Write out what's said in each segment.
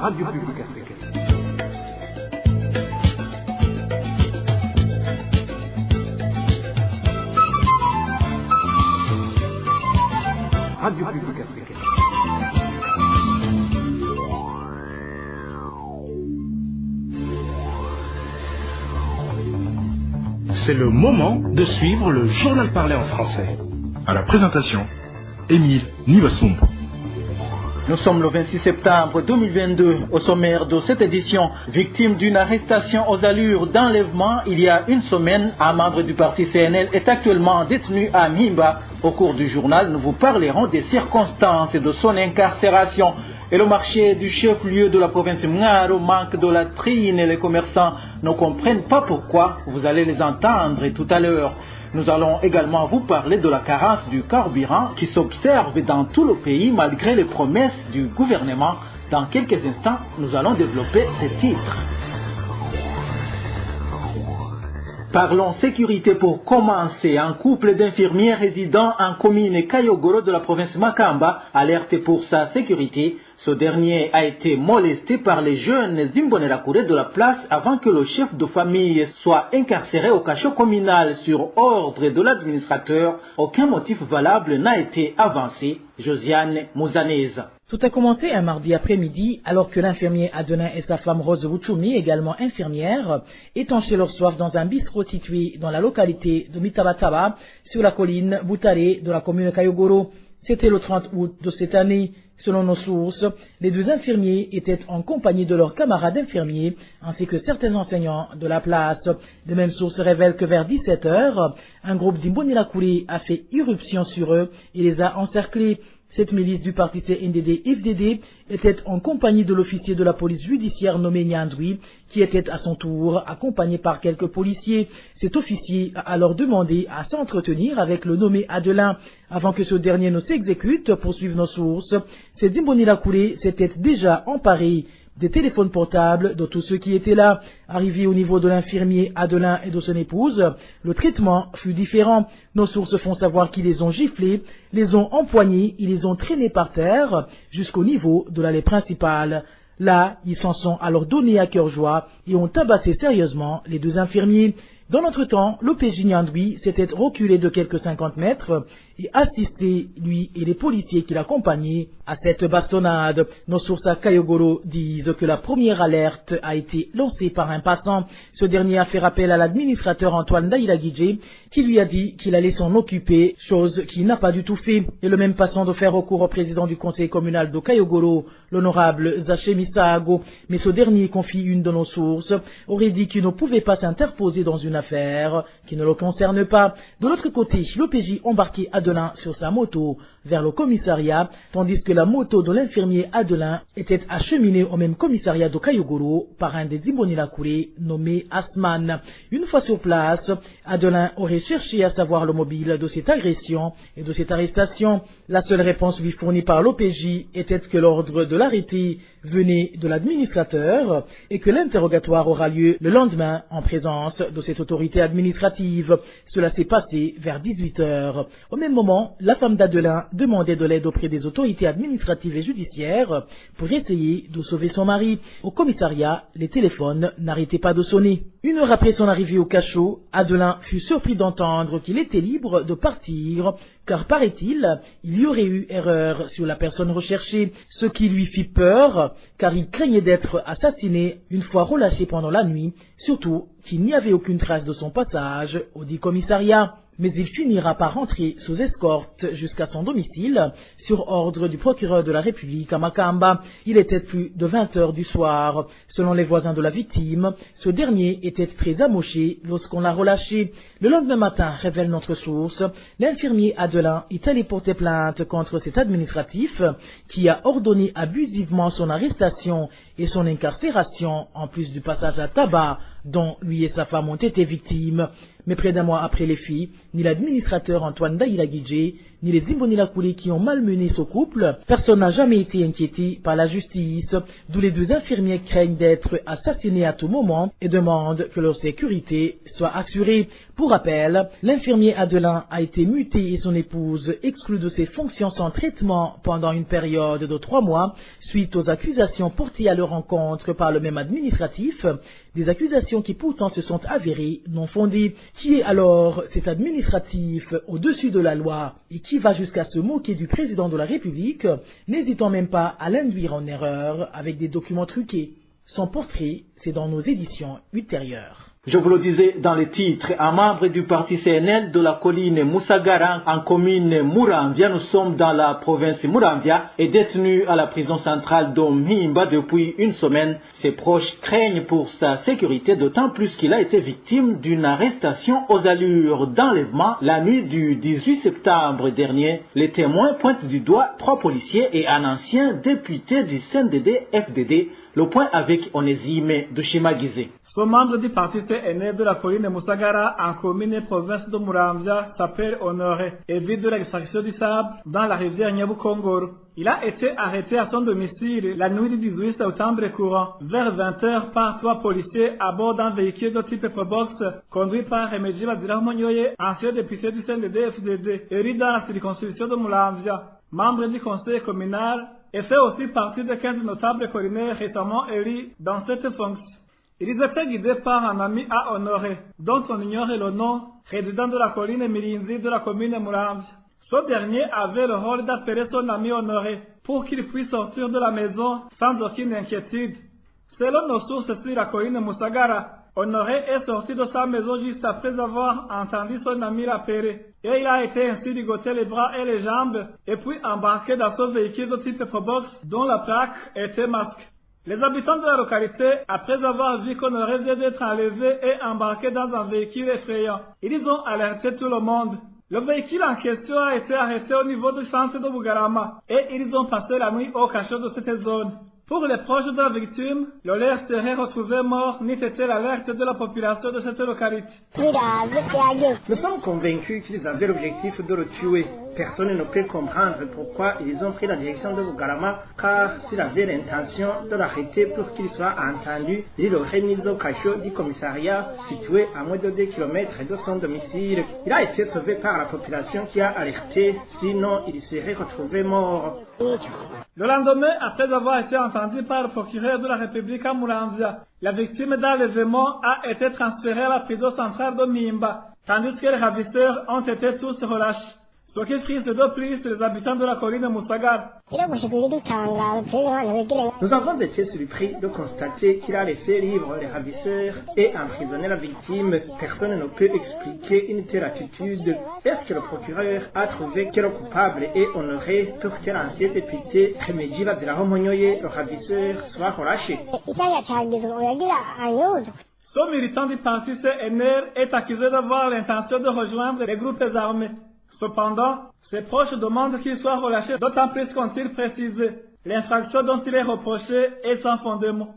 Radio Publique Africaine. Radio Publique Africaine. C'est le moment de suivre le journal parlé en français. À la présentation, Émile Nivasumbo. Nous sommes le 26 septembre 2022. Au sommaire de cette édition, victime d'une arrestation aux allures d'enlèvement il y a une semaine, un membre du parti CNL est actuellement détenu à Mimba. Au cours du journal, nous vous parlerons des circonstances de son incarcération. Et le marché du chef-lieu de la province Mngaro manque de latrines et les commerçants ne comprennent pas pourquoi. Vous allez les entendre tout à l'heure. Nous allons également vous parler de la carence du carburant qui s'observe dans tout le pays malgré les promesses du gouvernement. Dans quelques instants, nous allons développer ces titres. Parlons sécurité pour commencer. Un couple d'infirmiers résidant en commune Kayogoro de la province Makamba alerte pour sa sécurité. Ce dernier a été molesté par les jeunes Imbonerakure de la place avant que le chef de famille soit incarcéré au cachot communal sur ordre de l'administrateur. Aucun motif valable n'a été avancé. Josiane Mouzanez. Tout a commencé un mardi après-midi alors que l'infirmier Adenin et sa femme Rose Wuchumi, également infirmière, étanchaient leur soif dans un bistrot situé dans la localité de Mitabataba sur la colline Boutare de la commune Kayogoro. C'était le 30 août de cette année. Selon nos sources, les deux infirmiers étaient en compagnie de leurs camarades infirmiers ainsi que certains enseignants de la place. Les mêmes sources révèlent que vers 17 h, un groupe d'Imbonerakure a fait irruption sur eux et les a encerclés. Cette milice du parti CNDD-FDD était en compagnie de l'officier de la police judiciaire nommé Nyandwi, qui était à son tour accompagné par quelques policiers. Cet officier a alors demandé à s'entretenir avec le nommé Adelin. Avant que ce dernier ne s'exécute, poursuivent nos sources, ces Imbonerakure s'étaient déjà emparés des téléphones portables de tous ceux qui étaient là. Arrivé au niveau de l'infirmier Adelin et de son épouse, le traitement fut différent. Nos sources font savoir qu'ils les ont giflés, les ont empoignés et les ont traînés par terre jusqu'au niveau de l'allée principale. Là, ils s'en sont alors donnés à cœur joie et ont tabassé sérieusement les deux infirmiers. Dans l'entretemps, l'OPJ Nyandwi s'était reculé de quelques 50 mètres et assisté, lui et les policiers qui l'accompagnaient, à cette bastonnade. Nos sources à Kayogoro disent que la première alerte a été lancée par un passant. Ce dernier a fait appel à l'administrateur Antoine Daïlagidje qui lui a dit qu'il allait s'en occuper, chose qu'il n'a pas du tout fait. Et le même passant de faire recours au président du conseil communal de Kayogoro, l'honorable Zaché Misago, mais ce dernier, confie une de nos sources, aurait dit qu'il ne pouvait pas s'interposer dans une affaire qui ne le concerne pas. De l'autre côté, l'OPJ embarquait Adelin sur sa moto vers le commissariat, tandis que la moto de l'infirmier Adelin était acheminée au même commissariat de Kayogoro par un des Imbonerakure nommé Asman. Une fois sur place, Adelin aurait cherché à savoir le mobile de cette agression et de cette arrestation. La seule réponse lui fournie par l'OPJ était que l'ordre de l'arrêté venait de l'administrateur et que l'interrogatoire aura lieu le lendemain en présence de cette autorité administrative. Cela s'est passé vers 18 h. Au même moment, la femme d'Adelin demandait de l'aide auprès des autorités administratives et judiciaires pour essayer de sauver son mari. Au commissariat, les téléphones n'arrêtaient pas de sonner. Une heure après son arrivée au cachot, Adelin fut surpris d'entendre qu'il était libre de partir, car paraît-il, il y aurait eu erreur sur la personne recherchée, ce qui lui fit peur, car il craignait d'être assassiné une fois relâché pendant la nuit, surtout qu'il n'y avait aucune trace de son passage au dit commissariat. Mais il finira par rentrer sous escorte jusqu'à son domicile sur ordre du procureur de la République à Makamba. Il était plus de 20 h du soir. Selon les voisins de la victime, ce dernier était très amoché lorsqu'on l'a relâché. Le lendemain matin, révèle notre source, l'infirmier Adelin est allé porter plainte contre cet administratif qui a ordonné abusivement son arrestation et son incarcération, en plus du passage à tabac dont lui et sa femme ont été victimes. Mais près d'un mois après les faits, ni l'administrateur Antoine Daïlagidje, ni les Imbonilakuli qui ont malmené ce couple. Personne n'a jamais été inquiété par la justice, d'où les deux infirmiers craignent d'être assassinés à tout moment et demandent que leur sécurité soit assurée. Pour rappel, l'infirmier Adelin a été muté et son épouse exclue de ses fonctions sans traitement pendant une période de 3 mois suite aux accusations portées à leur encontre par le même administratif, des accusations qui pourtant se sont avérées non fondées. Qui est alors cet administratif au-dessus de la loi et qui va jusqu'à se moquer du président de la République, n'hésitant même pas à l'induire en erreur avec des documents truqués? Son portrait, c'est dans nos éditions ultérieures. Je vous le disais dans le titre, un membre du parti CNL de la colline Moussagara en commune Muramvya, nous sommes dans la province Muramvya, est détenu à la prison centrale d'Omhimba depuis une semaine. Ses proches craignent pour sa sécurité, d'autant plus qu'il a été victime d'une arrestation aux allures d'enlèvement la nuit du 18 septembre dernier. Les témoins pointent du doigt 3 policiers et un ancien député du CNDD-FDD. Le point avec Onésime de Chimagizé. Ce membre du parti CNL de la colline Moussagara en commune et province de Muramvya s'appelle Honoré et vit de l'extraction du sable dans la rivière Nyabukongoro. Il a été arrêté à son domicile la nuit du 18 septembre courant, vers 20h par 3 policiers à bord d'un véhicule de type Probox conduit par Remedji Badiramonyoye, ancien député du CNDD-FDD, élu dans la circonscription de Muramvya, membre du conseil communal et fait aussi partie des 15 notables collinaires récemment élus dans cette fonction. Ils étaient guidés par un ami à Honoré, dont on ignore le nom, résident de la colline Mirinzi de la commune Muramvya. Ce dernier avait le rôle d'appeler son ami Honoré pour qu'il puisse sortir de la maison sans aucune inquiétude. Selon nos sources sur la colline Moussagara, Honoré est sorti de sa maison juste après avoir entendu son ami l'appeler. Et il a été ainsi ligoté les bras et les jambes et puis embarqué dans ce véhicule de type Probox dont la plaque était masquée. Les habitants de la localité, après avoir vu qu'Honoré venait d'être enlevé et embarqué dans un véhicule effrayant, ils ont alerté tout le monde. Le véhicule en question a été arrêté au niveau du centre de Bugarama et ils ont passé la nuit au cachot de cette zone. Pour les proches de la victime, le leur serait retrouvé mort n'eût été l'alerte de la population de cette localité. Nous sommes convaincus qu'ils avaient l'objectif de le tuer. Personne ne peut comprendre pourquoi ils ont pris la direction de Bugarama, car s'il avait l'intention de l'arrêter pour qu'il soit entendu, il l'aurait mis au cachot du commissariat situé à moins de 2 km de son domicile. Il a été sauvé par la population qui a alerté, sinon il serait retrouvé mort. Le lendemain, après avoir été entendu par le procureur de la République à Muramvya, la victime d'enlèvement a été transférée à la prison centrale de Mimba, tandis que les ravisseurs ont été tous relâchés. Ce qui frise de plus les habitants de la colline Moussagara. Nous avons été surpris de constater qu'il a laissé libre les ravisseurs et emprisonné la victime. Personne ne peut expliquer une telle attitude. Est-ce que le procureur a trouvé que le coupable est Honoré pour que l'ancien député Remedji Badiramonyoye, le ravisseur, soit relâché? Ce militant du parti CNR est accusé d'avoir l'intention de rejoindre les groupes armés. Cependant, ses proches demandent qu'il soit relâché, d'autant plus qu'ont-ils précisé l'infraction dont il est reproché est sans fondement.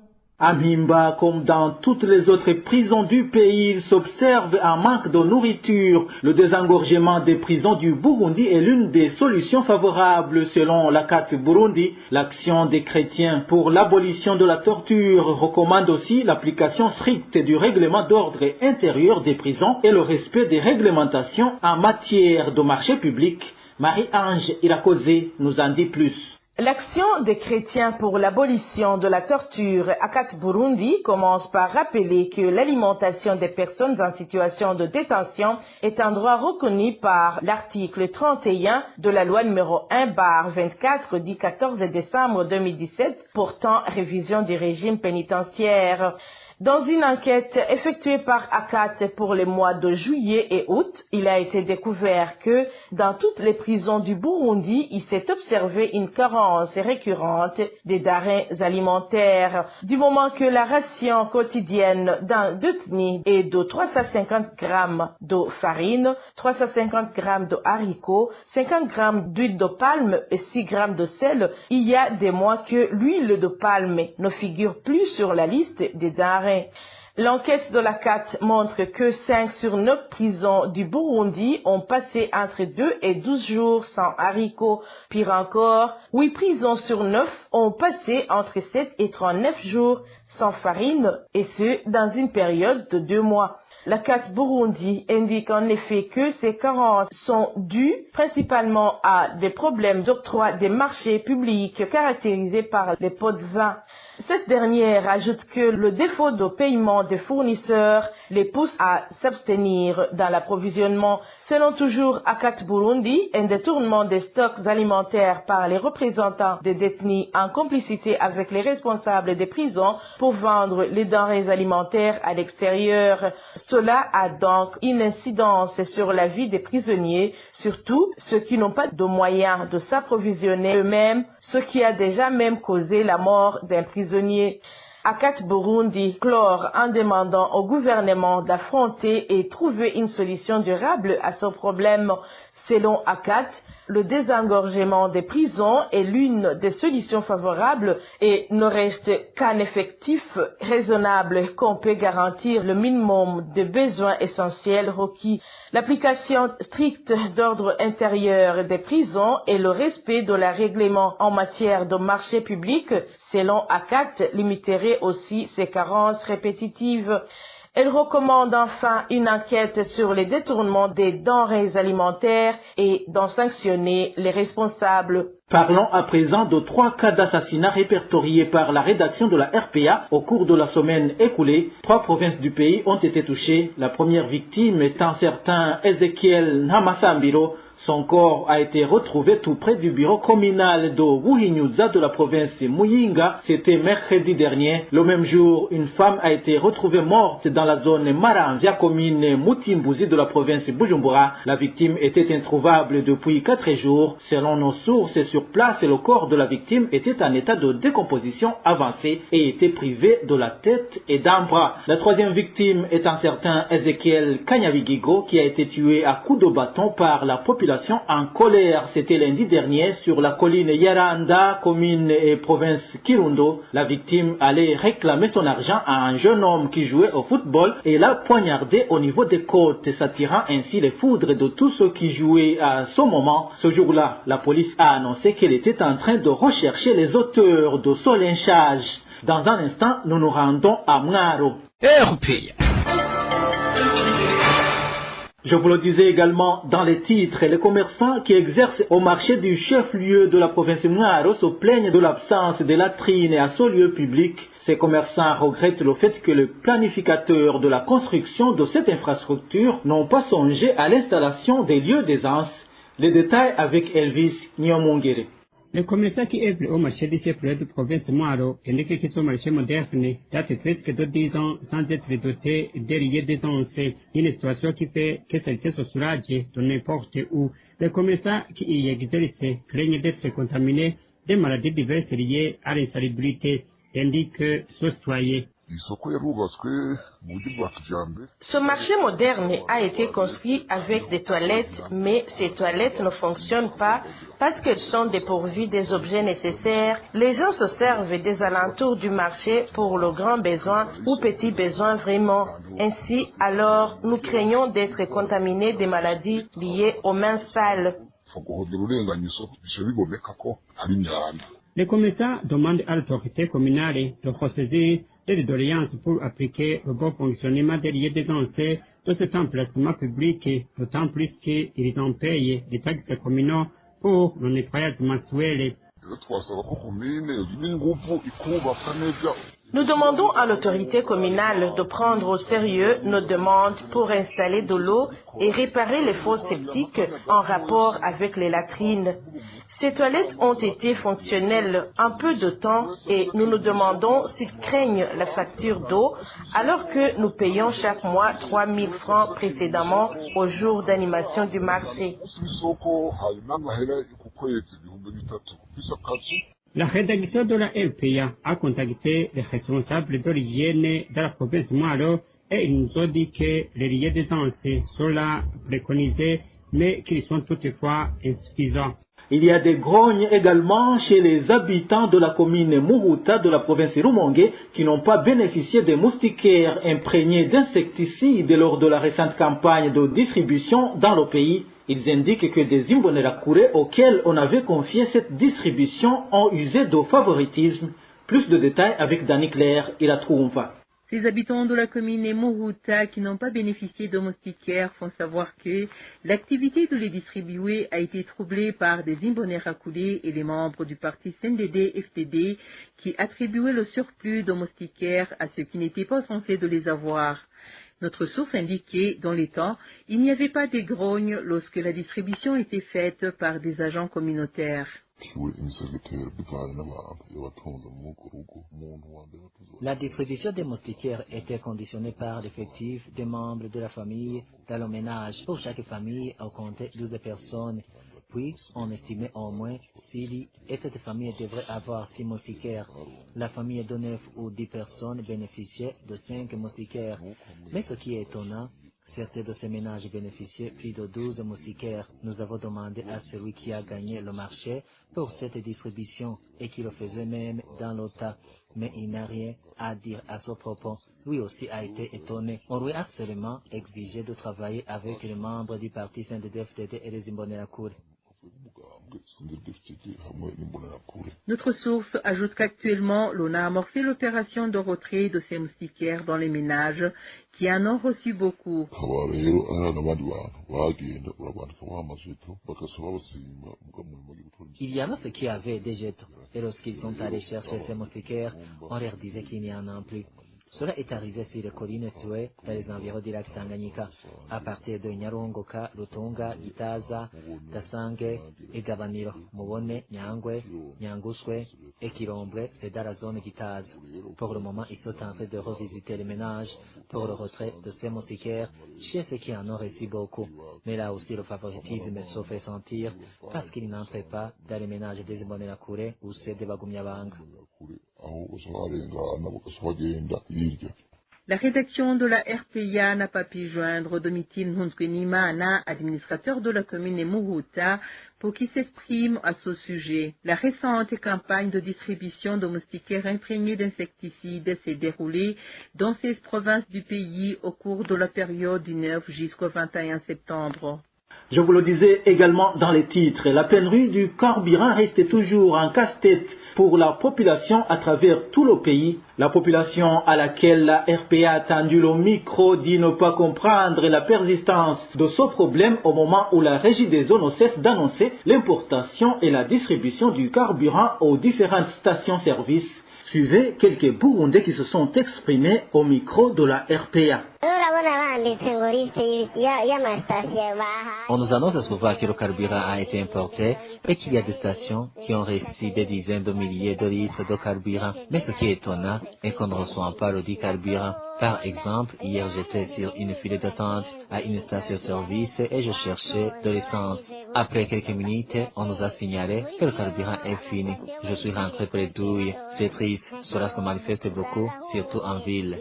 À Mimba, comme dans toutes les autres prisons du pays, il s'observe un manque de nourriture. Le désengorgement des prisons du Burundi est l'une des solutions favorables selon l'ACAT Burundi. L'action des chrétiens pour l'abolition de la torture recommande aussi l'application stricte du règlement d'ordre intérieur des prisons et le respect des réglementations en matière de marché public. Marie-Ange Irakozé nous en dit plus. L'action des chrétiens pour l'abolition de la torture ACAT Burundi commence par rappeler que l'alimentation des personnes en situation de détention est un droit reconnu par l'article 31 de la loi numéro 1/24 du 14 décembre 2017 portant révision du régime pénitentiaire. Dans une enquête effectuée par ACAT pour les mois de juillet et août, il a été découvert que dans toutes les prisons du Burundi, il s'est observé une carence récurrente des denrées alimentaires, du moment que la ration quotidienne d'un détenu est de 350 grammes de farine, 350 grammes de haricots, 50 grammes d'huile de palme et 6 grammes de sel. Il y a des mois que l'huile de palme ne figure plus sur la liste des denrées. L'enquête de la CAT montre que 5 sur 9 prisons du Burundi ont passé entre 2 et 12 jours sans haricots. Pire encore, 8 prisons sur 9 ont passé entre 7 et 39 jours sans farine, et ce, dans une période de 2 mois. La CAT Burundi indique en effet que ces carences sont dues principalement à des problèmes d'octroi des marchés publics caractérisés par les pots de vin. Cette dernière ajoute que le défaut de paiement des fournisseurs les pousse à s'abstenir dans l'approvisionnement. Selon toujours ACAT Burundi, un détournement des stocks alimentaires par les représentants des détenus en complicité avec les responsables des prisons pour vendre les denrées alimentaires à l'extérieur. Cela a donc une incidence sur la vie des prisonniers, surtout ceux qui n'ont pas de moyens de s'approvisionner eux-mêmes, ce qui a déjà même causé la mort d'un prisonnier. ACAT Burundi clore en demandant au gouvernement d'affronter et trouver une solution durable à ce problème. Selon ACAT, le désengorgement des prisons est l'une des solutions favorables et ne reste qu'un effectif raisonnable qu'on peut garantir le minimum de besoins essentiels requis. L'application stricte d'ordre intérieur des prisons et le respect de la règlement en matière de marché public, selon ACAT, limiterait aussi ces carences répétitives. Elle recommande enfin une enquête sur les détournements des denrées alimentaires et d'en sanctionner les responsables. Parlons à présent de 3 cas d'assassinat répertoriés par la rédaction de la RPA au cours de la semaine écoulée. 3 provinces du pays ont été touchées. La première victime étant certain Ezekiel Namasambiro. Son corps a été retrouvé tout près du bureau communal de Wuhinyuza de la province Muyinga. C'était mercredi dernier. Le même jour, une femme a été retrouvée morte dans la zone Maramvia, commune Mutimbuzi de la province Bujumbura. La victime était introuvable depuis 4 jours. Selon nos sources sur place, le corps de la victime était en état de décomposition avancée et était privé de la tête et d'un bras. La troisième victime est un certain Ezekiel Kanyavigigo qui a été tué à coups de bâton par la population en colère. C'était lundi dernier sur la colline Yaranda, commune et province Kirundo. La victime allait réclamer son argent à un jeune homme qui jouait au football et l'a poignardé au niveau des côtes, s'attirant ainsi les foudres de tous ceux qui jouaient à ce moment. Ce jour-là, la police a annoncé qu'elle était en train de rechercher les auteurs de ce lynchage. Dans un instant, nous nous rendons à Mwaro. Je vous le disais également dans les titres, les commerçants qui exercent au marché du chef-lieu de la province Mwaro se plaignent de l'absence de latrines à ce lieu public. Ces commerçants regrettent le fait que les planificateurs de la construction de cette infrastructure n'ont pas songé à l'installation des lieux d'aisance. Les détails avec Elvis Nyomongere. Les commerçants qui œuvrent au marché du chef-lieu de province Mwaro indiquent que ce marché moderne date presque de 10 ans sans être doté des d'aisance, une situation qui fait que certains se soulagent de n'importe où. Les commerçants qui y exercent craignent d'être contaminés des maladies diverses liées à l'insalubrité, indique ce citoyen. Ce marché moderne a été construit avec des toilettes, mais ces toilettes ne fonctionnent pas parce qu'elles sont dépourvues des objets nécessaires. Les gens se servent des alentours du marché pour le grand besoin ou petit besoin vraiment. Ainsi, alors, nous craignons d'être contaminés des maladies liées aux mains sales. Les commerçants demandent à l'autorité communale de ressaisir les doléances pour appliquer le bon fonctionnement des lieux d'aisance de cet emplacement public, d'autant plus qu'ils en payent des taxes communaux pour le nettoyage mensuel. Nous demandons à l'autorité communale de prendre au sérieux nos demandes pour installer de l'eau et réparer les fosses septiques en rapport avec les latrines. Ces toilettes ont été fonctionnelles un peu de temps et nous nous demandons s'ils craignent la facture d'eau alors que nous payons chaque mois 3 000 francs précédemment au jour d'animation du marché. La rédaction de la RPA a contacté les responsables de l'hygiène de la province Mwaro et ils nous ont dit que les lieux d'aisance sont là préconisés mais qu'ils sont toutefois insuffisants. Il y a des grognes également chez les habitants de la commune Muhuta de la province Rumongue qui n'ont pas bénéficié des moustiquaires imprégnés d'insecticides lors de la récente campagne de distribution dans le pays. Ils indiquent que des Imbonerakure auxquels on avait confié cette distribution ont usé de favoritisme. Plus de détails avec Dani Claire et la Troumfa. Ces habitants de la commune Muhuta qui n'ont pas bénéficié de moustiquaires font savoir que l'activité de les distribuer a été troublée par des Imbonerakure et les membres du parti CNDD-FDD qui attribuaient le surplus de moustiquaires à ceux qui n'étaient pas censés de les avoir. Notre source indiquait, dans les temps, il n'y avait pas de grognes lorsque la distribution était faite par des agents communautaires. La distribution des moustiquaires était conditionnée par l'effectif des membres de la famille dans le ménage. Pour chaque famille, on comptait 12 personnes. Puis, on estimait au moins 6 lits et cette famille devrait avoir 6 moustiquaires. La famille de 9 ou 10 personnes bénéficiait de 5 moustiquaires. Mais ce qui est étonnant, certains de ces ménages bénéficiaient plus de 12 moustiquaires. Nous avons demandé à celui qui a gagné le marché pour cette distribution et qui le faisait même dans le tas. Mais il n'a rien à dire à ce propos. Lui aussi a été étonné. On lui a seulement exigé de travailler avec les membres du parti CNDD-FDD et les Imbonerakure. Notre source ajoute qu'actuellement, l'on a amorcé l'opération de retrait de ces moustiquaires dans les ménages qui en ont reçu beaucoup. Il y en a ceux qui avaient des jetons et lorsqu'ils sont allés chercher ces moustiquaires, on leur disait qu'il n'y en a plus. Cela est arrivé sur les collines situées dans les environs du lac Tanganyika, à partir de Nyarongoka, Rutunga, Gitaza, Gasange et Gabaniro, Mubone, Nyangwe, Nyanguswe et Kirombre, c'est dans la zone Gitaza. Pour le moment, ils sont en train de revisiter les ménages pour le retrait de ces moustiquaires chez ceux qui en ont reçu beaucoup. Mais là aussi, le favoritisme se fait sentir parce qu'ils n'entrent pas dans les ménages des Imbonerakure ou ceux des Bagumyabanga. La rédaction de la RPA n'a pas pu joindre Domitil Nhunzwenimana, administrateur de la commune Muhuta, pour qu'il s'exprime à ce sujet. La récente campagne de distribution de moustiquaires imprégnés d'insecticides s'est déroulée dans 16 provinces du pays au cours de la période du 9 jusqu'au 21 septembre. Je vous le disais également dans les titres, la pénurie du carburant reste toujours un casse-tête pour la population à travers tout le pays. La population à laquelle la RPA a tendu le micro dit ne pas comprendre la persistance de ce problème au moment où la Régie des eaux ne cesse d'annoncer l'importation et la distribution du carburant aux différentes stations-service. Suivez quelques Burundais qui se sont exprimés au micro de la RPA. On nous annonce souvent que le carburant a été importé et qu'il y a des stations qui ont reçu des dizaines de milliers de litres de carburant. Mais ce qui est étonnant est qu'on ne reçoit pas le dit carburant. Par exemple, hier j'étais sur une file d'attente à une station-service et je cherchais de l'essence. Après quelques minutes, on nous a signalé que le carburant est fini. Je suis rentré pour les douilles. C'est triste, cela se manifeste beaucoup, surtout en ville.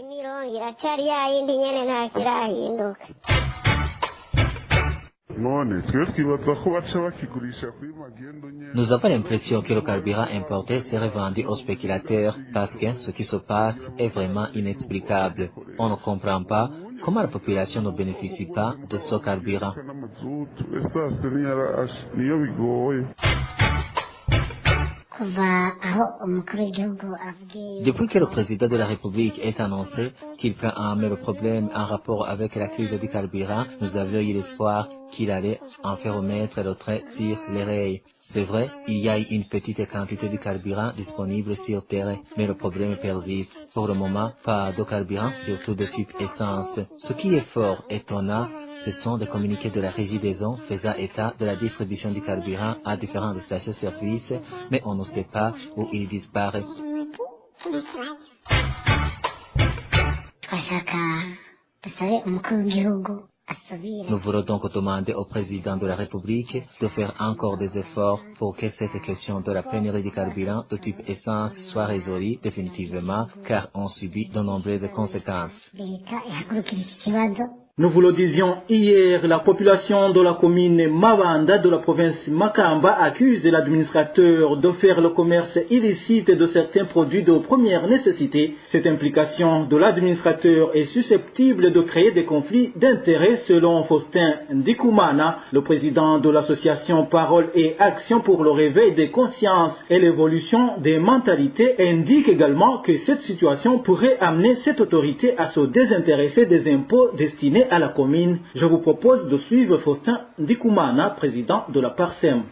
Nous avons l'impression que le carburant importé serait vendu aux spéculateurs parce que ce qui se passe est vraiment inexplicable. On ne comprend pas comment la population ne bénéficie pas de ce carburant. Depuis que le président de la République est annoncé qu'il prend en main le problème en rapport avec la crise du carburant, nous avions eu l'espoir qu'il allait en faire remettre le trait sur les rails. C'est vrai, il y a une petite quantité de carburant disponible sur terrain, mais le problème persiste. Pour le moment, pas de carburant, surtout de type essence. Ce qui est fort étonnant, ce sont des communiqués de la Régie des eaux faisant état de la distribution du carburant à différentes stations-service, mais on ne sait pas où il disparaît. Nous voulons donc demander au président de la République de faire encore des efforts pour que cette question de la pénurie de carburant de type essence soit résolue définitivement, car on subit de nombreuses conséquences. Nous vous le disions hier, la population de la commune Mabanda de la province Makamba accuse l'administrateur de faire le commerce illicite de certains produits de première nécessité. Cette implication de l'administrateur est susceptible de créer des conflits d'intérêts selon Faustin Ndikoumana, le président de l'association Parole et Action pour le réveil des consciences et l'évolution des mentalités, indique également que cette situation pourrait amener cette autorité à se désintéresser des impôts destinés à la commune. Je vous propose de suivre Faustin Ndikoumana, président de la PARSEM.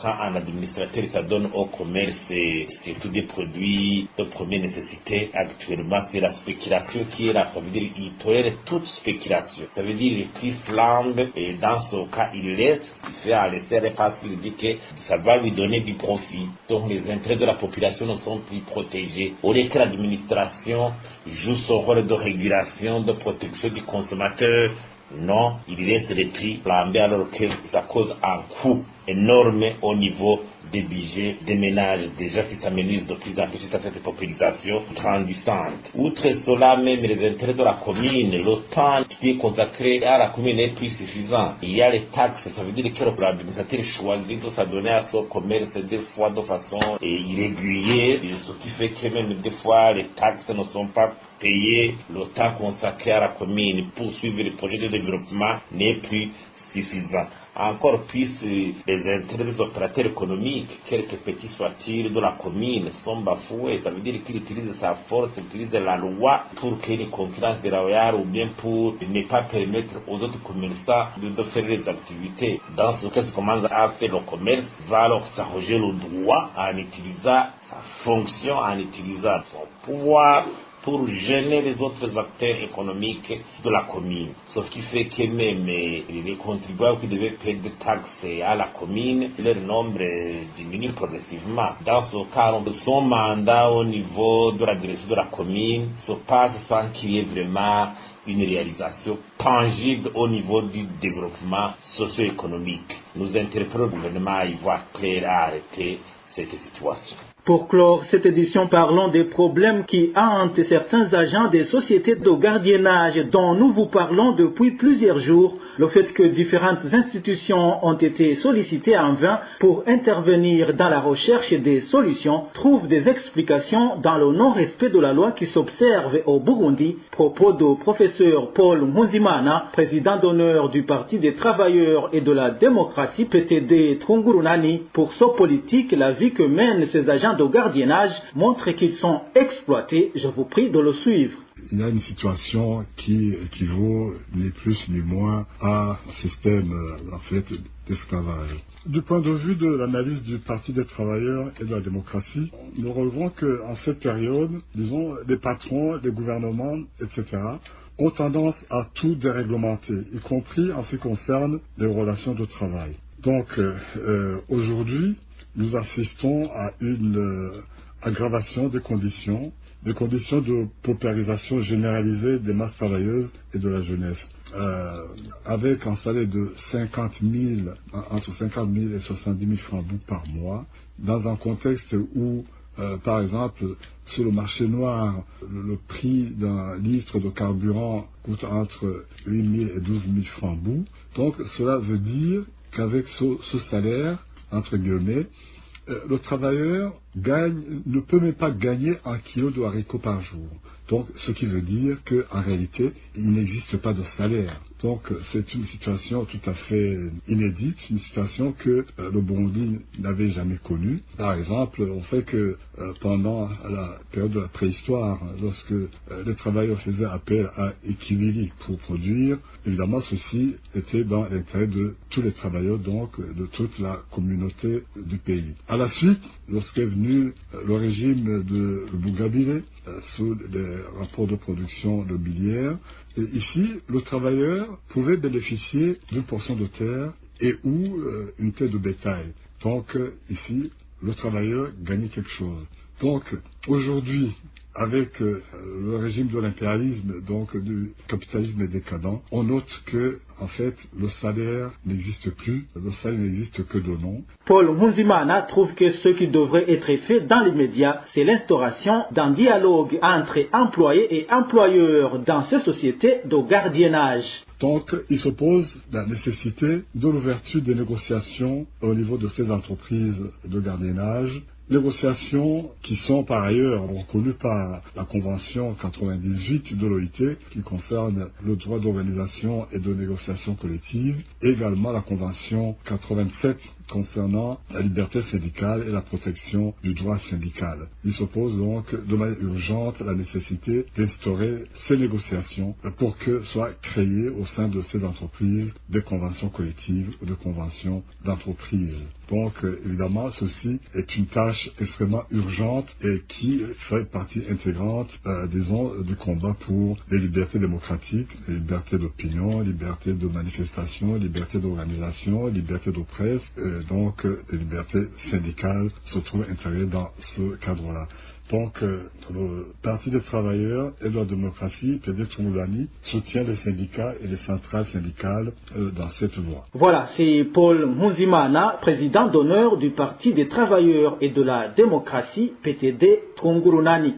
Quand un administrateur s'adonne au commerce, c'est tous des produits de première nécessité. Actuellement, c'est la spéculation qui est là. Ça veut dire qu'il tolère toute spéculation. Ça veut dire les prix flambent et dans ce cas, il laisse, il fait à laisser parce qu'il dit que ça va lui donner du profit. Donc les intérêts de la population ne sont plus protégés. Au lieu que l'administration joue son rôle de régulation, de protection du consommateur, non, il laisse les prix flamber alors que ça cause un coût énorme au niveau des budgets des ménages déjà qui s'amenuisent de plus en plus à cette population grandissante. Outre cela, même les intérêts de la commune, le temps qui est consacré à la commune est plus suffisant. Il y a les taxes, ça veut dire que l'administrateur choisit de s'adonner à son commerce des fois de façon irrégulière, ce qui fait que même des fois les taxes ne sont pas payées, le temps consacré à la commune pour suivre les projets de développement n'est plus suffisant. Encore plus, les intérêts des opérateurs économiques, quelque petits soient-ils de la commune, sont bafoués. Ça veut dire qu'il utilise sa force, il utilise la loi pour créer une concurrence déloyale ou bien pour ne pas permettre aux autres commerçants de faire les activités. Dans ce cas, ce commence à faire le commerce, va alors s'arroger le droit en utilisant sa fonction, en utilisant son pouvoir pour gêner les autres acteurs économiques de la commune. Sauf qui fait que même les contribuables qui devaient payer des taxes à la commune, leur nombre diminue progressivement. Dans ce cas, son mandat au niveau de la direction de la commune se passe sans qu'il y ait vraiment une réalisation tangible au niveau du développement socio-économique. Nous interpellons le gouvernement à y voir clair à arrêter cette situation. Pour clore cette édition, parlons des problèmes qui hantent certains agents des sociétés de gardiennage dont nous vous parlons depuis plusieurs jours. Le fait que différentes institutions ont été sollicitées en vain pour intervenir dans la recherche des solutions trouve des explications dans le non-respect de la loi qui s'observe au Burundi. Propos du professeur Paul Nkunzimana, président d'honneur du Parti des travailleurs et de la démocratie PTD Trungurunani. Pour ce politique, la vie que mènent ces agents de gardiennage montre qu'ils sont exploités. Je vous prie de le suivre. Il y a une situation qui équivaut ni plus ni moins à un système d'esclavage. Du point de vue de l'analyse du Parti des travailleurs et de la démocratie, nous relevons qu'en cette période, disons, les patrons, les gouvernements, etc., ont tendance à tout déréglementer, y compris en ce qui concerne les relations de travail. Donc, aujourd'hui, nous assistons à une aggravation des conditions de paupérisation généralisée des masses travailleuses et de la jeunesse. Avec un salaire de entre 50 000 et 70 000 francs par mois, dans un contexte où, par exemple, sur le marché noir, le prix d'un litre de carburant coûte entre 8 000 et 12 000 francs bout. Donc, cela veut dire qu'avec ce salaire, entre guillemets, le travailleur ne peut même pas gagner 1 kilo de haricots par jour. Donc, ce qui veut dire qu'en réalité, il n'existe pas de salaire. Donc, c'est une situation tout à fait inédite, une situation que le Burundi n'avait jamais connue. Par exemple, on sait que pendant la période de la préhistoire, lorsque les travailleurs faisaient appel à Ekimili pour produire, évidemment, ceci était dans l'intérêt de tous les travailleurs, donc de toute la communauté du pays. À la suite, lorsqu'est venu le régime de Bougabile, sous les rapports de production immobilière, ici, le travailleur pouvait bénéficier d'une portion de terre et ou une terre de bétail. Donc, ici, le travailleur gagnait quelque chose. Donc, aujourd'hui, avec le régime de l'impérialisme, donc du capitalisme décadent, on note que en fait, le salaire n'existe plus, le salaire n'existe que de nom. Paul Munzimana trouve que ce qui devrait être fait dans les médias, c'est l'instauration d'un dialogue entre employés et employeurs dans ces sociétés de gardiennage. Donc, il se pose la nécessité de l'ouverture des négociations au niveau de ces entreprises de gardiennage. Négociations qui sont par ailleurs reconnues par la Convention 98 de l'OIT qui concerne le droit d'organisation et de négociation collective, et également la Convention 87 concernant la liberté syndicale et la protection du droit syndical. Il se pose donc de manière urgente la nécessité d'instaurer ces négociations pour que soient créées au sein de ces entreprises des conventions collectives ou des conventions d'entreprise. Donc, évidemment, ceci est une tâche extrêmement urgente et qui fait partie intégrante, disons, du combat pour les libertés démocratiques, les libertés d'opinion, liberté de manifestation, liberté d'organisation, liberté de presse, donc les libertés syndicales se trouvent intégrées dans ce cadre-là. Donc, le Parti des travailleurs et de la démocratie, PD Tongolani, soutient les syndicats et les centrales syndicales dans cette loi. Voilà, c'est Paul Munzimana, président d'honneur du Parti des travailleurs et de la démocratie, PTD Tongolani.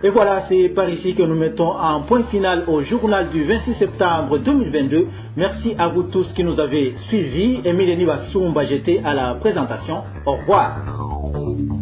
Et voilà, c'est par ici que nous mettons un point final au journal du 26 septembre 2022. Merci à vous tous qui nous avez suivis. Émile Niva Soumba, j'étais à la présentation. Au revoir.